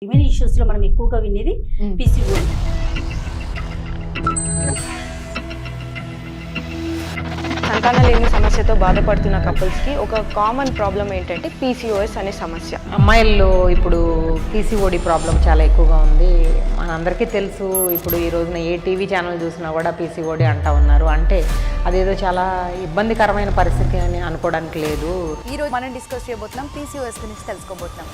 ఇవన్నీ ఇష్యూస్ లో మనం ఎక్కువగా వినేది పీసీఓడి. సంతానలేమి సమస్యతో బాధపడుతున్న కపుల్స్కి ఒక కామన్ ప్రాబ్లం ఏంటంటే పీసీఓఎస్ అనే సమస్య. అమ్మాయిల్లో ఇప్పుడు పీసీఓడి ప్రాబ్లం చాలా ఎక్కువగా ఉంది. మనందరికీ తెలుసు, ఇప్పుడు ఈ రోజున ఏ టీవీ ఛానల్ చూసినా కూడా పీసీఓడి అంటా ఉన్నారు. అంటే అదేదో చాలా ఇబ్బందికరమైన పరిస్థితి అని అనుకోవడానికి లేదు. ఈరోజు మనం డిస్కస్ చేయబోతున్నాం పీసీఓఎస్ గురించి తెలుసుకోబోతున్నాం.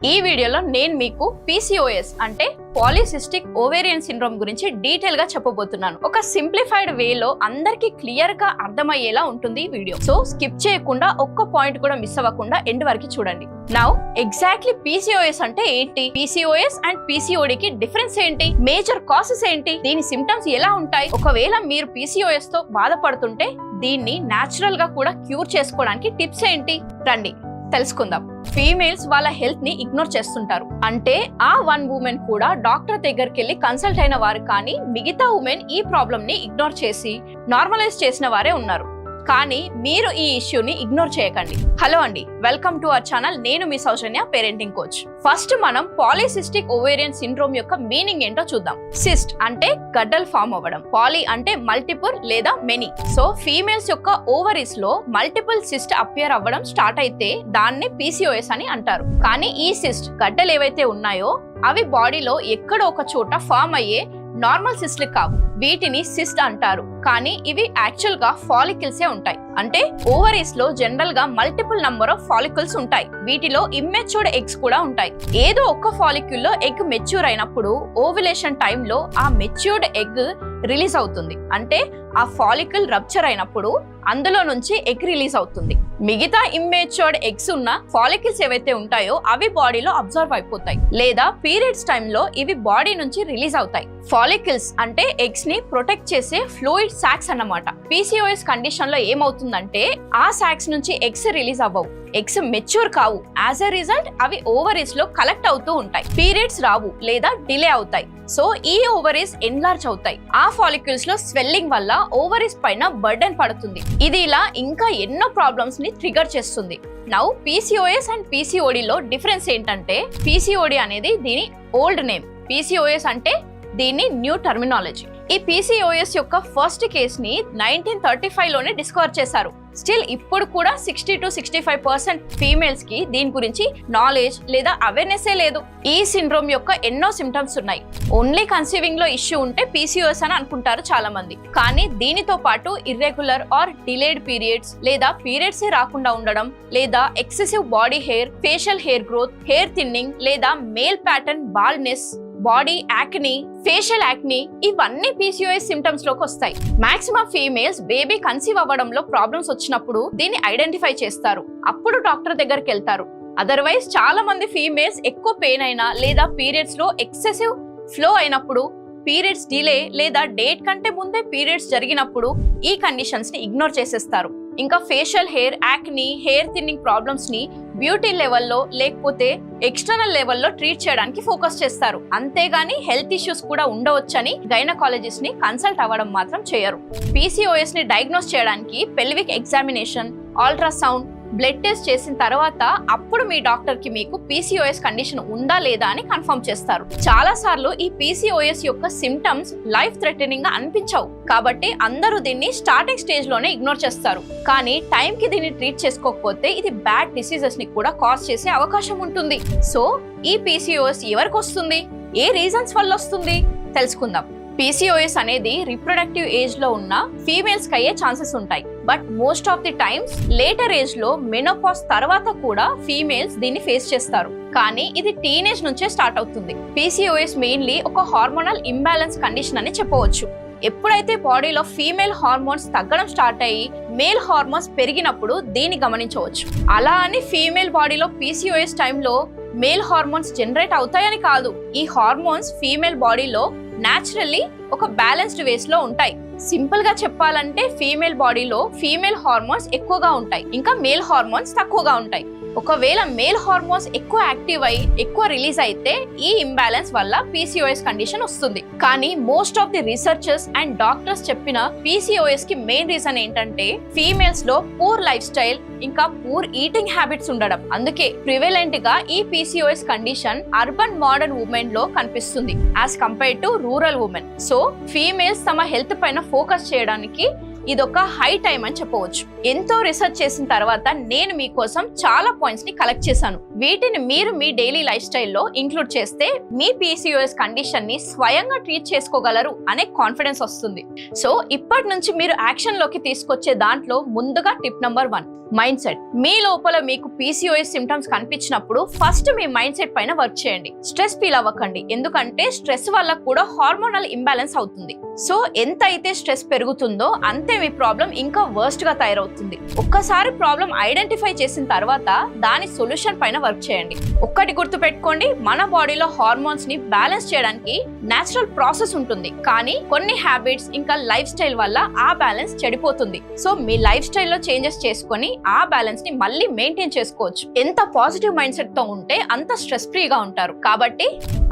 ఈ వీడియోలో నేను మీకు పీసీఓఎస్ అంటే పాలిసిస్టిక్ ఓవేరియన్ సిండ్రోమ్ గురించి డీటెయిల్ గా చెప్పబోతున్నాను. ఒక సింప్లిఫైడ్ వేలో అందరికి క్లియర్ గా అర్థమయ్యేలా ఉంటుంది ఈ వీడియో. సో స్కిప్ చేయకుండా ఒక్క పాయింట్ కూడా మిస్ అవ్వకుండా ఎండ్ వరకు చూడండి. నౌ ఎగ్జాక్ట్లీ పీసీఓఎస్ అంటే ఏంటి, పీసీఓఎస్ అండ్ పీసీఓడికి డిఫరెన్స్ ఏంటి, మేజర్ కాసెస్ ఏంటి, దీని సిమ్టమ్స్ ఎలా ఉంటాయి, ఒకవేళ మీరు పీసీఓఎస్ తో బాధపడుతుంటే దీన్ని నేచురల్ గా కూడా క్యూర్ చేసుకోవడానికి టిప్స్ ఏంటి, రండి తెలుసుకుందాం. ఫీమేల్స్ వాళ్ళ హెల్త్ ని ఇగ్నోర్ చేస్తుంటారు. అంటే ఆ వన్ ఉమెన్ కూడా డాక్టర్ దగ్గరికి వెళ్ళి కన్సల్ట్ అయిన వారు, కానీ మిగతా ఉమెన్ ఈ ప్రాబ్లమ్ ని ఇగ్నోర్ చేసి నార్మలైజ్ చేసిన వారే ఉన్నారు. కానీ మీరు ఈ ఇష్యూని ఇగ్నోర్ చేయకండి. హలో అండి, వెల్కమ్ టు అవర్ ఛానల్. నేను మీ సౌజన్య, పేరెంటింగ్ కోచ్. ఫస్ట్ మనం పాలిసిస్టిక్ ఓవేరియన్ సిండ్రోమ్ యొక్క మీనింగ్ ఏంటో చూద్దాం. సిస్ట్ అంటే గడ్డలు ఫామ్ అవ్వడం, పాలీ అంటే మల్టిపుల్ లేదా మెనీ. సో ఫీమేల్స్ యొక్క ఓవరీస్ లో మల్టిపుల్ సిస్ట్ అపియర్ అవ్వడం స్టార్ట్ అయితే దాన్ని పీసీఓఎస్ అని అంటారు. కానీ ఈ సిస్ట్ గడ్డలు ఏవైతే ఉన్నాయో అవి బాడీలో ఎక్కడో ఒక చోట ఫామ్ అయ్యే నార్మల్ సిస్ట్లు కావు. వీటిని సిస్ట్ అంటారు. కానీ ఇవి యాక్చువల్ గా ఫాలికల్సే ఉంటాయి. అంటే ఓవరీస్ లో జనరల్ గా మల్టిపుల్ నంబర్ ఆఫ్ ఫాలికల్స్ ఉంటాయి. వీటిలో ఇమ్మెచ్యూర్డ్ ఎగ్స్ కూడా ఉంటాయి. ఏదో ఒక్క ఫాలిక్యూల్ లో ఎగ్ మెచ్యూర్ అయినప్పుడు ఓవ్యులేషన్ టైంలో ఆ మెచ్యూర్డ్ ఎగ్ రిలీజ్ అవుతుంది. అంటే ఆ ఫాలికల్ రప్చర్ అయినప్పుడు అందులో నుంచి ఎగ్ రిలీజ్ అవుతుంది. మిగతా ఇమ్మెచ్యూర్డ్ ఎగ్స్ ఉన్న ఫాలికల్స్ ఏవైతే ఉంటాయో అవి బాడీలో అబ్జర్వ్ అయిపోతాయి, లేదా పీరియడ్స్ టైంలో ఇవి బాడీ నుంచి రిలీజ్ అవుతాయి. ఫాలికల్స్ అంటే ఎగ్స్ ని ప్రొటెక్ట్ చేసే ఫ్లూయిడ్ సాక్స్ అన్నమాట. పీసీఓఎస్ కండిషన్ లో ఏమవుతుందంటే ఆ సాక్స్ నుంచి ఎగ్స్ రిలీజ్ అవ్వవు, ఎగ్స్ మెచ్యూర్ కావు. యాజ్ ఎ రిజల్ట్ అవి ఓవరీస్ లో కలెక్ట్ అవుతూ ఉంటాయి, పీరియడ్స్ రావు లేదా డిలే అవుతాయి. సో ఈ ఓవరీస్ ఎన్లార్జ్ అవుతాయి. ఆ ఫాలిక్యూల్స్ లో స్వెల్లింగ్ వల్ల ఓవరీస్ పైన బర్డెన్ పడుతుంది. ఇది ఇలా ఇంకా ఎన్నో ప్రాబ్లమ్స్ ని ట్రిగర్ చేస్తుంది. నౌ పీసీఓఎస్ అండ్ పీసీఓడిలో డిఫరెన్స్ ఏంటంటే, పీసీఓడి అనేది దీని ఓల్డ్ నేమ్, పీసీఓఎస్ అంటే దీన్ని న్యూ టర్మినాలజీ. ఈ పీసీఓఎస్ యొక్క ఫస్ట్ కేస్ ని 1935 లోనే డిస్కవర్ చేశారు. స్టిల్ ఇప్పుడు కూడా 60 to 65% ఫీమేల్స్ కి దీని గురించి నాలెడ్జ్ లేదా అవేర్నెస్ లేదు. ఈ సిండ్రోమ్ యొక్క ఎన్నో సిమ్టమ్స్ ఉన్నాయి. ఓన్లీ కన్సీవింగ్ లో ఇష్యూ ఉంటే పీసీఓఎస్ అని అనుకుంటారు చాలా మంది. కానీ దీనితో పాటు ఇర్రెగ్యులర్ ఆర్ డిలేడ్ పీరియడ్స్, లేదా పీరియడ్స్ రాకుండా ఉండడం, లేదా excessive body hair, facial hair growth, hair thinning, లేదా male pattern baldness, body acne, facial acne, ఇవన్నీ పీసీఓఎస్ సిమ్టమ్స్ లోకి వస్తాయి. మాక్సిమం ఫీమేల్స్ బేబీ కన్సీవ్ అవ్వడంలో ప్రాబ్లమ్స్ వచ్చినప్పుడు దీన్ని ఐడెంటిఫై చేస్తారు, అప్పుడు డాక్టర్ దగ్గరికి వెళ్తారు. అదర్వైజ్ చాలా మంది ఫీమేల్స్ ఎక్కువ పెయిన్ అయినా, లేదా పీరియడ్స్ లో ఎక్సెసివ్ ఫ్లో అయినప్పుడు, పీరియడ్స్ డిలే లేదా డేట్ కంటే ముందే పీరియడ్స్ జరిగినప్పుడు ఈ కండిషన్స్ ని ఇగ్నోర్ చేసేస్తారు. ఇంకా facial hair acne, hair thinning problems ని బ్యూటీ లెవెల్లో లేకపోతే ఎక్స్టర్నల్ లెవెల్లో ట్రీట్ చేయడానికి ఫోకస్ చేస్తారు. అంతేగాని హెల్త్ ఇష్యూస్ కూడా ఉండవచ్చని గైనకాలజిస్ట్ ని కన్సల్ట్ అవ్వడం మాత్రం చేయరు. పీసీఓఎస్ ని డయాగ్నోస్ చేయడానికి pelvic examination, ultrasound, blood test చేసిన తర్వాత అప్పుడు మీ డాక్టర్ కి మీకు పీసీఓఎస్ కండిషన్ ఉందా లేదా అని కన్ఫర్మ్ చేస్తారు. చాలా సార్లు ఈ పీసీఓఎస్ యొక్క సిమ్టమ్స్ లైఫ్ థ్రెటనింగ్ గా అనిపించవు, కాబట్టి అందరూ దీన్ని స్టార్టింగ్ స్టేజ్ లోనే ఇగ్నోర్ చేస్తారు. కానీ టైం కి దీన్ని ట్రీట్ చేసుకోకపోతే ఇది బ్యాడ్ డిసీజెస్ ని కూడా కాజ్ చేసే అవకాశం ఉంటుంది. సో ఈ పీసీఓఎస్ ఎవరికి వస్తుంది, ఏ రీజన్స్ వల్ల వస్తుంది తెలుసుకుందాం. పీసీఓఎస్ అనేది రిప్రొడక్టివ్ ఏజ్ లో ఉన్న ఫీమేల్స్ కి అయ్యే ఛాన్సెస్ ఉంటాయి. But most of the times later age లో మెనోపాజ్ తర్వాత కూడా ఫీమేల్స్ దీన్ని ఫేస్ చేస్తారు. కానీ ఇది టీనేజ్ నుంచే స్టార్ట్ అవుతుంది. పీసీఓఎస్ మెయిన్లీ ఒక హార్మోనల్ ఇంబ్యాలెన్స్ కండిషన్ అని చెప్పవచ్చు. ఎప్పుడైతే బాడీలో ఫీమేల్ హార్మోన్స్ తగ్గడం స్టార్ట్ అయ్యి మేల్ హార్మోన్స్ పెరిగినప్పుడు దీన్ని గమనించవచ్చు. అలా అని ఫీమేల్ బాడీలో పీసీఓఎస్ టైంలో మేల్ హార్మోన్స్ జనరేట్ అవుతాయని కాదు. ఈ హార్మోన్స్ ఫీమేల్ బాడీలో న్యాచురల్లీ ఒక బ్యాలెన్స్డ్ వేస్ లో ఉంటాయి. సింపుల్ గా చెప్పాలంటే ఫీమేల్ బాడీలో ఫీమేల్ హార్మోన్స్ ఎక్కువగా ఉంటాయి, ఇంకా మేల్ హార్మోన్స్ తక్కువగా ఉంటాయి. ఒకవేళ మేల్ హార్మోన్స్ ఎక్కువ యాక్టివ్ అయి ఎక్కువ రిలీజ్ అయితే ఈ ఇంబ్యాలెన్స్ వల్ల PCOS కండిషన్ వస్తుంది. కానీ most of the researchers and doctors చెప్పిన PCOS కి మెయిన్ రీజన్ ఏంటంటే ఫీమేల్స్ లో పూర్ లైఫ్ స్టైల్ ఇంకా పూర్ ఈటింగ్ హ్యాబిట్స్ ఉండడం. అందుకే ప్రివెలెంట్ గా ఈ PCOS condition urban modern women లో కనిపిస్తుంది as compared to rural women. So females తమ హెల్త్ పైన ఫోకస్ చేయడానికి ఇదొక హై టైం అని చెప్పవచ్చు. ఎంతో రీసెర్చ్ చేసిన తర్వాత నేను మీకోసం చాలా పాయింట్స్ ని కలెక్ట్ చేశాను. వీటిని మీరు మీ డైలీ లైఫ్ స్టైల్లో ఇంక్లూడ్ చేస్తే మీ PCOS కండిషన్ ని స్వయంగా ట్రీట్ చేసుకోగలరు అనే కాన్ఫిడెన్స్ వస్తుంది. సో ఇప్పటి నుంచి మీరు యాక్షన్ లోకి తీసుకొచ్చే దాంట్లో ముందుగా టిప్ నెంబర్ 1, మైండ్ సెట్. మీ లోపల మీకు PCOS సిమ్టమ్స్ కనిపించినప్పుడు ఫస్ట్ మీ మైండ్ సెట్ పైన వర్క్ చేయండి. స్ట్రెస్ ఫీల్ అవ్వకండి, ఎందుకంటే స్ట్రెస్ వల్ల కూడా హార్మోనల్ ఇంబ్యాలెన్స్ అవుతుంది. సో ఎంత అయితే స్ట్రెస్ పెరుగుతుందో అంతే మీ ప్రాబ్లం ఇంకా వర్స్ట్ గా తయారవుతుంది. ఒక్కసారి ప్రాబ్లం ఐడెంటిఫై చేసిన తర్వాత దాని సొల్యూషన్ పైన వర్క్ చేయండి. ఒక్కటి గుర్తు పెట్టుకోండి, మన బాడీలో హార్మోన్స్ ని బ్యాలెన్స్ చేయడానికి నేచురల్ ప్రాసెస్ ఉంటుంది. కానీ కొన్ని హ్యాబిట్స్ ఇంకా లైఫ్ స్టైల్ వల్ల ఆ బ్యాలెన్స్ చెడిపోతుంది. సో మీ లైఫ్ స్టైల్లో చేంజెస్ చేసుకొని ఆ బ్యాలెన్స్ ని మళ్ళీ మెయింటైన్ చేసుకోవచ్చు. ఎంత పాజిటివ్ మైండ్ సెట్ తో ఉంటే అంత స్ట్రెస్ ఫ్రీగా ఉంటారు. కాబట్టి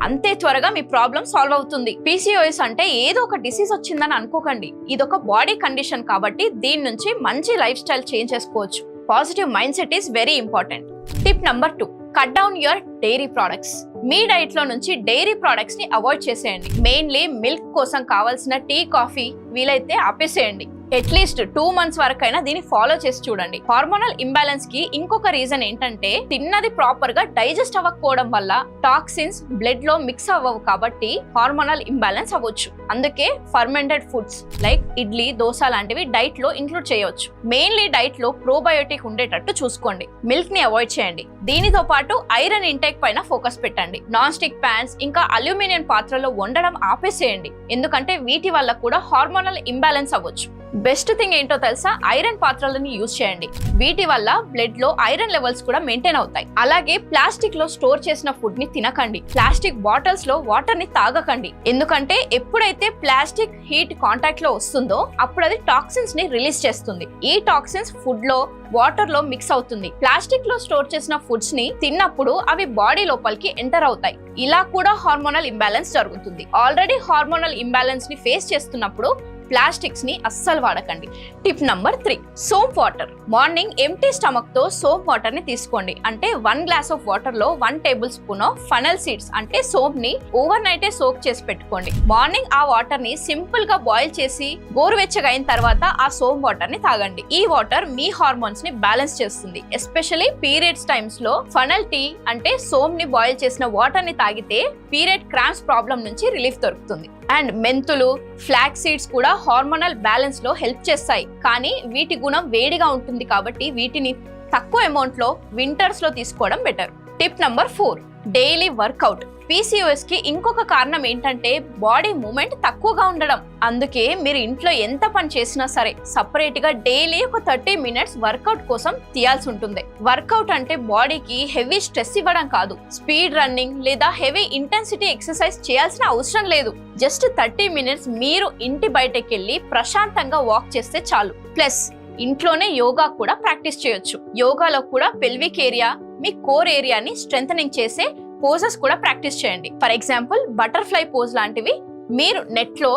అంతే త్వరగా మీ ప్రాబ్లం సాల్వ్ అవుతుంది. PCOS అంటే ఏదో ఒక డిసీజ్ వచ్చిందని అనుకోకండి. ఇదొక బాడీ కండిషన్ కాబట్టి దీని నుంచి మంచి లైఫ్ స్టైల్ చేంజ్ చేసుకోవచ్చు. Positive mind set is very important. Tip number 2, cut down your diary products. Me diet లో నుంచి డైరీ ప్రొడక్ట్స్ ని అవాయిడ్ చేసేయండి. మెయిన్లీ మిల్క్ కోసం కావాల్సిన టీ, కాఫీ వీలైతే ఆపేసేయండి. అట్లీస్ట్ 2 months వరకైనా దీన్ని ఫాలో చేసి చూడండి. హార్మోనల్ ఇంబ్యాలెన్స్ కి ఇంకొక రీజన్ ఏంటంటే తిన్నది ప్రాపర్ గా డైజెస్ట్ అవ్వకపోవడం వల్ల టాక్సిన్స్ బ్లడ్ లో మిక్స్ అవ్వవు కాబట్టి హార్మోనల్ ఇంబ్యాలెన్స్ అవ్వచ్చు. అందుకే fermented foods like idli, dosa లాంటివి డైట్ లో ఇంక్లూడ్ చేయవచ్చు. మెయిన్లీ డైట్ లో ప్రోబయోటిక్ ఉండేటట్టు చూసుకోండి. మిల్క్ ని అవాయిడ్ చేయండి. దీనితో పాటు ఐరన్ ఇంటేక్ పైన ఫోకస్ పెట్టండి. నాన్ స్టిక్ ప్యాన్స్ ఇంకా అల్యూమినియం పాత్రలో వండడం ఆపేసేయండి, ఎందుకంటే వీటి వల్ల కూడా హార్మోనల్ ఇంబ్యాలెన్స్ అవ్వచ్చు. బెస్ట్ థింగ్ ఏంటో తెలుసా, ఐరన్ పాత్రలను యూజ్ చేయండి. వీటి వల్ల బ్లడ్ లో ఐరన్ లెవెల్స్ కూడా మెయింటైన్ అవుతాయి. అలాగే ప్లాస్టిక్ లో స్టోర్ చేసిన ఫుడ్ ని తినకండి. ప్లాస్టిక్ బాటిల్స్ లో వాటర్ ని తాగకండి, ఎందుకంటే ఎప్పుడైతే ప్లాస్టిక్ హీట్ కాంటాక్ట్ లో వస్తుందో అప్పుడు అది టాక్సిన్స్ ని రిలీజ్ చేస్తుంది. ఈ టాక్సిన్స్ ఫుడ్ లో వాటర్ లో మిక్స్ అవుతుంది. ప్లాస్టిక్ లో స్టోర్ చేసిన ఫుడ్స్ ని తిన్నప్పుడు అవి బాడీ లోపలికి ఎంటర్ అవుతాయి. ఇలా కూడా హార్మోనల్ ఇంబ్యాలెన్స్ జరుగుతుంది. ఆల్రెడీ హార్మోనల్ ఇంబ్యాలెన్స్ ని ఫేస్ చేస్తున్నప్పుడు ప్లాస్టిక్స్ ని అస్సలు వాడకండి. Tip number 3, soap water. Morning empty stomach తో సోప్ వాటర్ ని తీసుకోండి. అంటే 1 glass ఆఫ్ వాటర్ లో 1 tablespoon ఆఫ్ ఫనల్ సీడ్స్ అంటే సోప్ ని ఓవర్ నైటే సోక్ చేసి పెట్టుకోండి. మార్నింగ్ ఆ వాటర్ ని సింపుల్ గా బాయిల్ చేసి గోరువెచ్చగా అయిన తర్వాత ఆ సోప్ వాటర్ ని తాగండి. ఈ వాటర్ మీ హార్మోన్స్ ని బ్యాలెన్స్ చేస్తుంది. ఎస్పెషల్లీ పీరియడ్స్ టైమ్స్ లో ఫనల్ టీ అంటే సోప్ ని బాయిల్ చేసిన వాటర్ ని తాగితే పీరియడ్ క్రాంప్స్ ప్రాబ్లం నుంచి రిలీఫ్ దొరుకుతుంది. అండ్ మెంతులు, ఫ్లాక్ సీడ్స్ కూడా హార్మోనల్ బ్యాలెన్స్ లో హెల్ప్ చేస్తాయి. కానీ వీటి గుణం వేడిగా ఉంటుంది కాబట్టి వీటిని తక్కువ అమౌంట్ లో వింటర్స్ లో తీసుకోవడం better. Tip number 4, daily workout. PCOS కి ఇంకొక కారణం ఏంటంటే బాడీ మూమెంట్ తక్కువగా ఉండడం. అందుకే మీరు ఇంట్లో ఎంత పని చేసినా సరే సపరేట్ గా డైలీ ఒక 30 minutes వర్కౌట్ కోసం తీయాల్సి ఉంటుంది. వర్కౌట్ అంటే బాడీకి హెవీ స్ట్రెస్ ఇవ్వడం కాదు. స్పీడ్ రన్నింగ్ లేదా హెవీ ఇంటెన్సిటీ ఎక్సర్సైజ్ చేయాల్సిన అవసరం లేదు. జస్ట్ 30 minutes మీరు ఇంటి బయటకి వెళ్ళి ప్రశాంతంగా వాక్ చేస్తే చాలు. ప్లస్ ఇంట్లోనే యోగా కూడా ప్రాక్టీస్ చేయొచ్చు. యోగాలో కూడా పెల్విక్ ఏరియా, మీ కోర్ ఏరియాని స్ట్రెంథనింగ్ చేసే పోజెస్ కూడా ప్రాక్టీస్ చేయండి. ఫర్ ఎగ్జాంపుల్ బటర్ఫ్లై పోజ్ లాంటివి మీరు నెట్ లో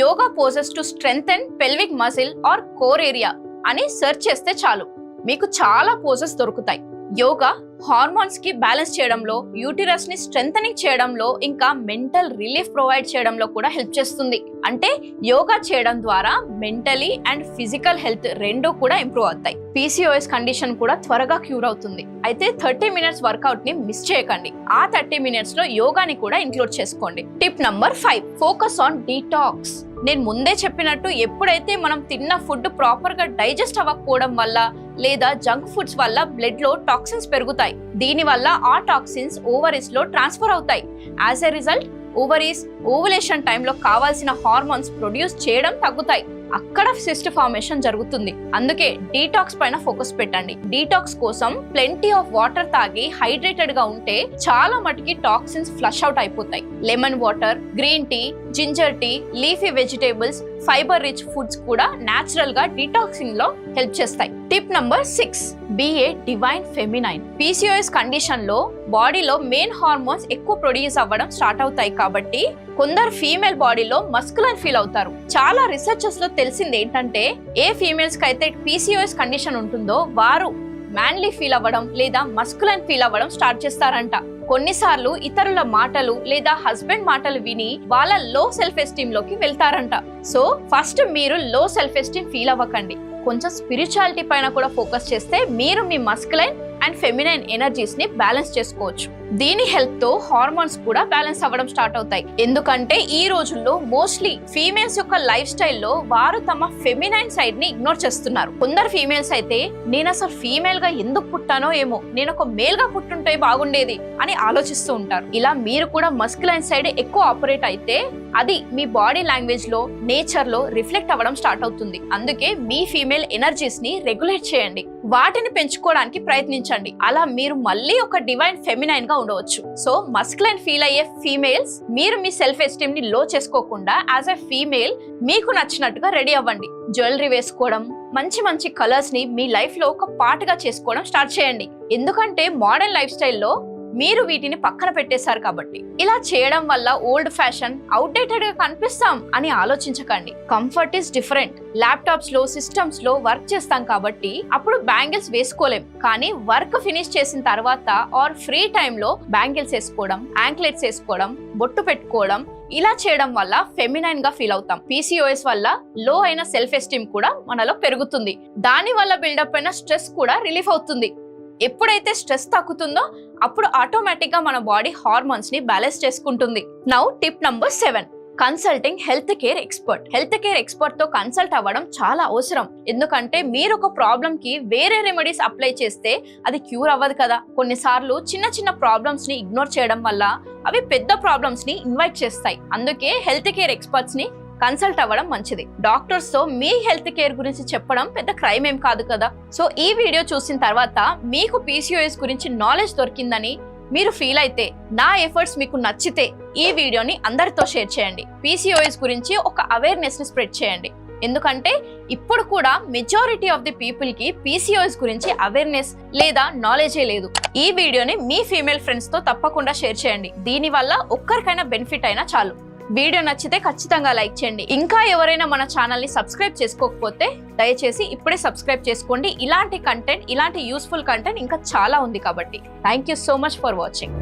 yoga poses to strengthen pelvic muscle or core area అని సెర్చ్ చేస్తే చాలు, మీకు చాలా పోజెస్ దొరుకుతాయి. యోగా హార్మోన్స్ కి బ్యాలెన్స్ చేయడంలో, యూటిరస్ ని స్ట్రెంథనింగ్ చేయడంలో, ఇంకా మెంటల్ రిలీఫ్ ప్రొవైడ్ చేయడంలో కూడా హెల్ప్ చేస్తుంది. అంటే యోగా చేయడం ద్వారా మెంటలీ అండ్ ఫిజికల్ హెల్త్ రెండూ కూడా ఇంప్రూవ్ అవుతాయి. PCOS కండిషన్ కూడా త్వరగా క్యూర్ అవుతుంది. అయితే 30 minutes వర్కౌట్ ని మిస్ చేయకండి. ఆ 30 minutes లో యోగాని కూడా ఇంక్లూడ్ చేసుకోండి. Tip number 5, focus on detox. నేను ముందే చెప్పినట్టు ఎప్పుడైతే మనం తిన్న ఫుడ్ ప్రాపర్ గా డైజెస్ట్ అవ్వకపోవడం వల్ల లేదా జంక్ ఫుడ్స్ వల్ల బ్లడ్ లో టాక్సిన్స్ పెరుగుతాయి. దీని వల్ల ఆ టాక్సిన్స్ ఓవరీస్ లో ట్రాన్స్ఫర్ అవుతాయి. As a result ovaries ovulation టైంలో కావాల్సిన హార్మోన్స్ ప్రొడ్యూస్ చేయడం తగ్గుతాయి. అక్కడ సిస్ట్ ఫార్మేషన్ జరుగుతుంది. అందుకే డీటాక్స్ పైన ఫోకస్ పెట్టండి. డీటాక్స్ కోసం ప్లెంటీ ఆఫ్ వాటర్ తాగి హైడ్రేటెడ్ గా ఉంటే చాలా మటుకి టాక్సిన్స్ ఫ్లష్ అవుట్ అయిపోతాయి. Lemon water, green tea, ginger tea, leafy vegetables, fibre rich foods కూడా న్యాచురల్ గా డిటాక్సింగ్ లో హెల్ప్ చేస్తాయి. Tip number 6, be a divine feminine. PCOS condition లో బాడీలో మెయిన్ హార్మోన్స్ ఎక్కువ ప్రొడ్యూస్ అవ్వడం స్టార్ట్ అవుతాయి కాబట్టి కొందరు ఫీమేల్ బాడీలో మస్కులర్ ఫీల్ అవుతారు. చాలా రీసెర్చెస్ లో తెలిసింది ఏంటంటే ఏ ఫీమేల్స్ కి అయితే PCOS కండిషన్ ఉంటుందో వారు మ్యాన్లీ ఫీల్ అవ్వడం లేదా మస్కులైన్ ఫీల్ అవ్వడం స్టార్ట్ చేస్తారంట. కొన్నిసార్లు ఇతరుల మాటలు లేదా హస్బెండ్ మాటలు విని వాళ్ళ లో సెల్ఫ్ ఎస్టీమ్ లోకి వెళ్తారంట. సో ఫస్ట్ మీరు లో సెల్ఫ్ ఎస్టీమ్ ఫీల్ అవ్వకండి, కొంచెం స్పిరిచువాలిటీ పైన కూడా ఫోకస్ చేస్తే మీరు మీ మస్కులైన్ అండ్ ఫెమినైన్ ఎనర్జీస్ ని బ్యాలెన్స్ చేసుకోవచ్చు. దీని హెల్ప్ తో హార్మోన్స్ కూడా బ్యాలెన్స్ అవ్వడం స్టార్ట్ అవుతాయి. ఎందుకంటే ఈ రోజుల్లో మోస్ట్లీ ఫీమేల్స్ యొక్క లైఫ్ స్టైల్లో వారు తమ ఫెమినైన్ సైడ్ ని ఇగ్నోర్ చేస్తున్నారు. కొందరు ఫీమేల్స్ అయితే నేను అసలు ఫీమేల్ గా ఎందుకు పుట్టానో ఏమో, నేను ఒక మేల్ గా పుట్టుంటే బాగుండేది అని ఆలోచిస్తూ ఉంటారు. ఇలా మీరు కూడా మస్కులైన్ సైడ్ ఎక్కువ ఆపరేట్ అయితే అది మీ బాడీ లాంగ్వేజ్ లో, నేచర్ లో రిఫ్లెక్ట్ అవ్వడం స్టార్ట్ అవుతుంది. అందుకే మీ ఫీమేల్ ఎనర్జీస్ ని రెగ్యులేట్ చేయండి, వాటిని పెంచుకోవడానికి ప్రయత్నించండి. అలా మీరు మళ్ళీ ఒక డివైన్ ఫెమినైన్ గా ఉండవచ్చు. సో మస్కులైన్ ఫీల్ అయ్యే ఫీమేల్స్ మీరు మీ సెల్ఫ్ ఎస్టీమ్ ని లో చేసుకోకుండా యాజ్ ఎ ఫీమేల్ మీకు నచ్చినట్టుగా రెడీ అవ్వండి. జ్యువెలరీ వేసుకోవడం, మంచి మంచి కలర్స్ ని మీ లైఫ్ లో ఒక పార్ట్ గా చేసుకోవడం స్టార్ట్ చేయండి. ఎందుకంటే మోడర్న్ లైఫ్ స్టైల్లో మీరు వీటిని పక్కన పెట్టేశారు కాబట్టి. ఇలా చేయడం వల్ల ఓల్డ్ ఫ్యాషన్, అవుట్డేటెడ్ గా కనిపిస్తాం అని ఆలోచించకండి. Comfort is different. ల్యాప్టాప్స్ లో, సిస్టమ్స్ లో వర్క్ చేస్తాం కాబట్టి అప్పుడు బ్యాంగిల్స్ వేసుకోలేం, కానీ వర్క్ ఫినిష్ చేసిన తర్వాత ఆర్ ఫ్రీ టైమ్ లో బ్యాంగిల్స్ వేసుకోవడం, యాంక్లెట్స్ వేసుకోవడం, బొట్టు పెట్టుకోవడం, ఇలా చేయడం వల్ల ఫెమినైన్ గా ఫీల్ అవుతాం. PCOS వల్ల లో అయిన సెల్ఫ్ ఎస్టీమ్ కూడా మనలో పెరుగుతుంది. దాని వల్ల బిల్డప్ అయిన స్ట్రెస్ కూడా రిలీఫ్ అవుతుంది. ఎప్పుడైతే స్ట్రెస్ తగ్గుతుందో అప్పుడు ఆటోమేటిక్ గా మన బాడీ హార్మోన్స్ ని బ్యాలెన్స్ చేసుకుంటుంది. Now tip number 7, consulting health care expert. Health care expert తో కన్సల్ట్ అవ్వడం చాలా అవసరం. ఎందుకంటే మీరు ఒక ప్రాబ్లం కి వేరే రెమెడీస్ అప్లై చేస్తే అది క్యూర్ అవ్వదు కదా. కొన్నిసార్లు చిన్న చిన్న ప్రాబ్లమ్స్ ని ఇగ్నోర్ చేయడం వల్ల అవి పెద్ద ప్రాబ్లమ్స్ ని ఇన్వైట్ చేస్తాయి. అందుకే హెల్త్ కేర్ ఎక్స్పర్ట్స్ ని కన్సల్ట్ అవ్వడం మంచిది. డాక్టర్స్ తో మీ హెల్త్ కేర్ గురించి చెప్పడం పెద్ద క్రైమ్ ఏం కాదు కదా. సో ఈ వీడియో చూసిన తర్వాత మీకు PCOS గురించి నాలెడ్జ్ దొరికిందని మీరు ఫీల్ అయితే, నా ఎఫర్ట్స్ మీకు నచ్చితే ఈ వీడియోని అందరితో షేర్ చేయండి. PCOS గురించి ఒక అవేర్నెస్ ని స్ప్రెడ్ చేయండి. ఎందుకంటే ఇప్పుడు కూడా మెజారిటీ ఆఫ్ ది పీపుల్ కి PCOS గురించి అవేర్నెస్ లేదా నాలెడ్జే లేదు. ఈ వీడియోని మీ ఫీమేల్ ఫ్రెండ్స్ తో తప్పకుండా షేర్ చేయండి. దీని వల్ల ఒక్కరికైనా బెనిఫిట్ అయినా చాలు. వీడియో నచ్చితే ఖచ్చితంగా లైక్ చేయండి. ఇంకా ఎవరైనా మన ఛానల్ ని సబ్స్క్రైబ్ చేసుకోకపోతే దయచేసి ఇప్పుడే సబ్స్క్రైబ్ చేసుకోండి. ఇలాంటి కంటెంట్, ఇలాంటి యూస్ఫుల్ కంటెంట్ ఇంకా చాలా ఉంది కాబట్టి. Thank you so much for watching.